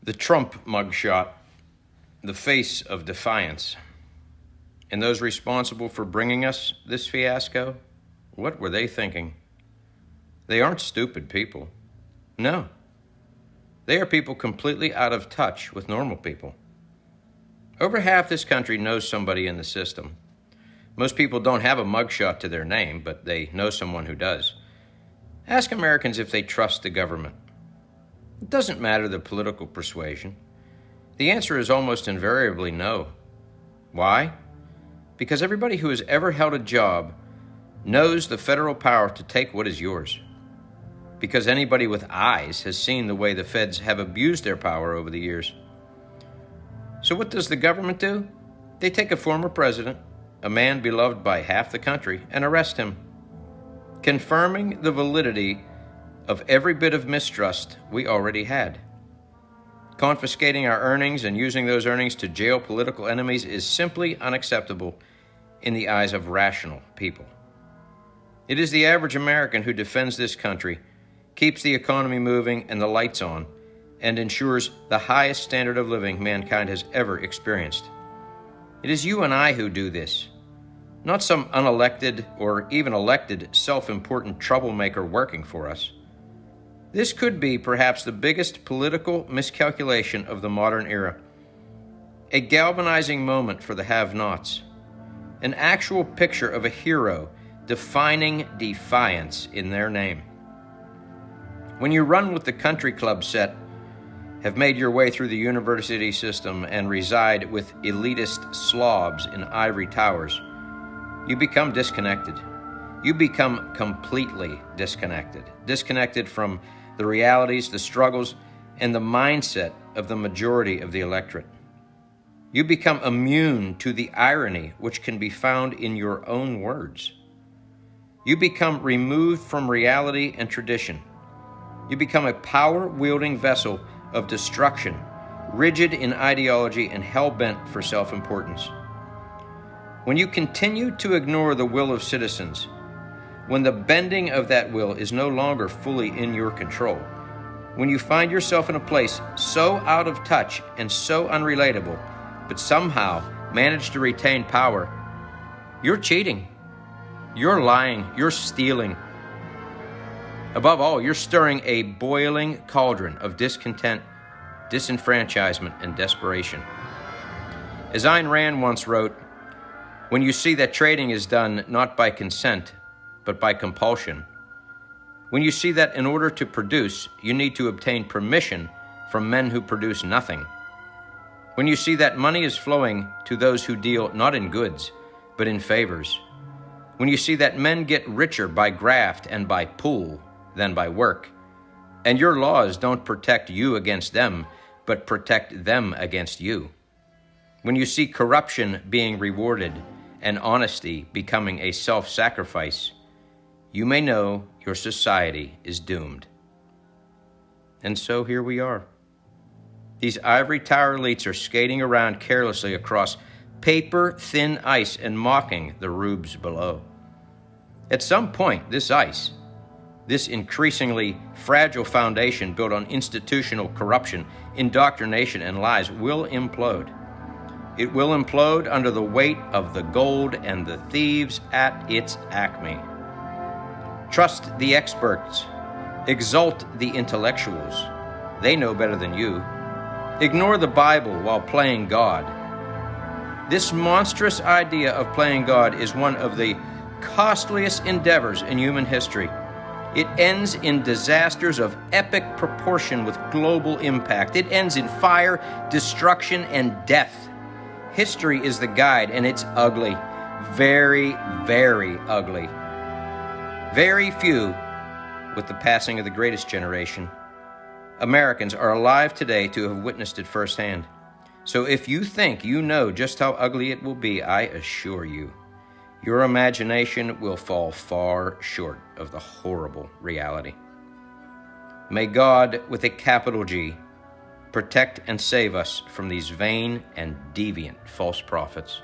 The Trump mugshot, the face of defiance. And those responsible for bringing us this fiasco, what were they thinking? They aren't stupid people. No. They are people completely out of touch with normal people. Over half this country knows somebody in the system. Most people don't have a mugshot to their name, but they know someone who does. Ask Americans if they trust the government. It doesn't matter the political persuasion. The answer is almost invariably no. Why? Because everybody who has ever held a job knows the federal power to take what is yours. Because anybody with eyes has seen the way the feds have abused their power over the years. So what does the government do? They take a former president, a man beloved by half the country, and arrest him, confirming the validity of every bit of mistrust we already had. Confiscating our earnings and using those earnings to jail political enemies is simply unacceptable in the eyes of rational people. It is the average American who defends this country, keeps the economy moving and the lights on, and ensures the highest standard of living mankind has ever experienced. It is you and I who do this, not some unelected or even elected self-important troublemaker working for us. This could be perhaps the biggest political miscalculation of the modern era. A galvanizing moment for the have-nots. An actual picture of a hero defining defiance in their name. When you run with the country club set, have made your way through the university system, and reside with elitist slobs in ivory towers, you become disconnected. You become completely disconnected. Disconnected from the realities, the struggles, and the mindset of the majority of the electorate. You become immune to the irony which can be found in your own words. You become removed from reality and tradition. You become a power-wielding vessel of destruction, rigid in ideology and hell-bent for self-importance. When you continue to ignore the will of citizens, when the bending of that will is no longer fully in your control, when you find yourself in a place so out of touch and so unrelatable, but somehow manage to retain power, you're cheating, you're lying, you're stealing. Above all, you're stirring a boiling cauldron of discontent, disenfranchisement, and desperation. As Ayn Rand once wrote, when you see that trading is done not by consent, but by compulsion, when you see that in order to produce, you need to obtain permission from men who produce nothing, when you see that money is flowing to those who deal not in goods, but in favors, when you see that men get richer by graft and by pull than by work, and your laws don't protect you against them, but protect them against you, when you see corruption being rewarded and honesty becoming a self-sacrifice, you may know your society is doomed. And so here we are. These ivory tower elites are skating around carelessly across paper-thin ice and mocking the rubes below. At some point, this ice, this increasingly fragile foundation built on institutional corruption, indoctrination, and lies, will implode. It will implode under the weight of the gold and the thieves at its acme. Trust the experts. Exalt the intellectuals. They know better than you. Ignore the Bible while playing God. This monstrous idea of playing God is one of the costliest endeavors in human history. It ends in disasters of epic proportion with global impact. It ends in fire, destruction, and death. History is the guide, and it's ugly. Very, very ugly. Very few, with the passing of the greatest generation, Americans are alive today to have witnessed it firsthand. So if you think you know just how ugly it will be, I assure you, your imagination will fall far short of the horrible reality. May God, with a capital G, protect and save us from these vain and deviant false prophets.